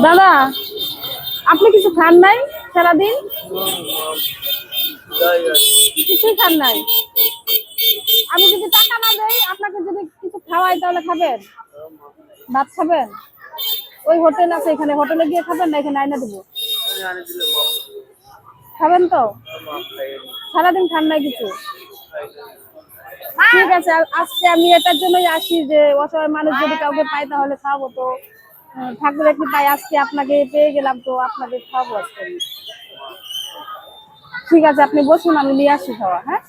দাদা, আপনি কিছু খান নাই সারাদিন? কিছুই খান নাই? আমি যদি টাকা না দেই, আপনাকে যদি কিছু খাওয়াই তাহলে খাবেন? ভাত খাবেন? ওই হোটেল আছে, এখানে হোটেলে গিয়ে খাবেন না এখানে আইনা দেবো? খাবেন তো? সারাদিন খান নাই কিছু? ঠিক আছে, আজকে আমি এটার জন্যই আসি যে অসহায় মানুষ যদি কাউকে পাই তাহলে খাবো। তো ঠাকুরের কৃপায় আজকে আপনাকে পেয়ে গেলাম, তো আপনাকে খাবো আজকে। ঠিক আছে, আপনি বসুন, আমি নিয়ে আসি খাওয়া। হ্যাঁ,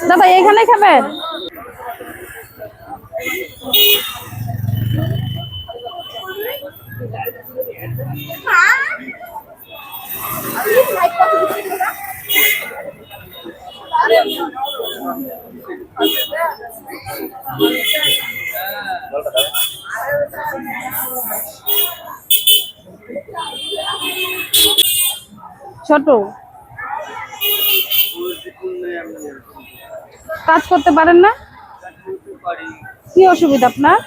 দাদা এখানে খাবেন? ছোট কাজ করতে পারেন না? কি অসুবিধা আপনার?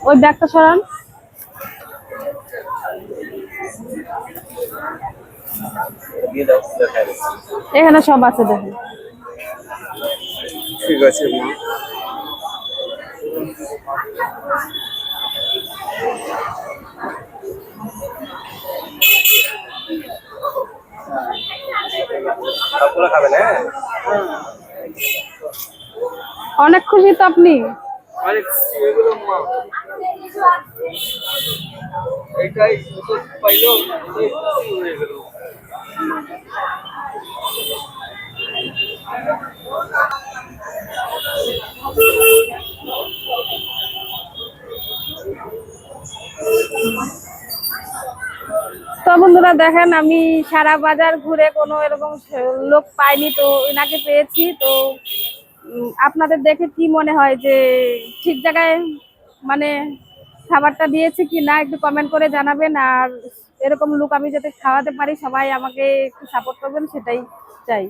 ওই ব্যাগটা সরান। এখানে সব আছে, দেখুন। ঠিক আছে। খাবেন? হ্যাঁ, অনেক খুশি তো আপনি? এটাই পাইলো হয়ে গেল। তো বন্ধুরা দেখেন, আমি সারা বাজার ঘুরে কোনো এরকম লোক পাইনি, তো এনাকে পেয়েছি। তো আপনাদের দেখে কি মনে হয় যে ঠিক জায়গায় মানে খাবারটা দিয়েছে কি না, একটু কমেন্ট করে জানাবেন। আর এরকম লোক আমি যাতে খাওয়াতে পারি, সবাই আমাকে একটু সাপোর্ট করবেন, সেটাই চাই।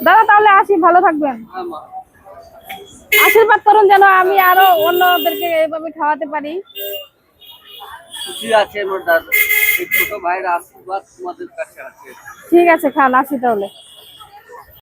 দাদা তাহলে আসি, ভালো থাকবেন। আশীর্বাদ করুন যেন আমি আরো অন্যদেরকে এভাবে খাওয়াতে পারি। খুশি আছে আমার দাদা, এই ছোট ভাইয়ের আশীর্বাদ তোমাদের কাছে আছে। ঠিক আছে, খান, আসি তাহলে।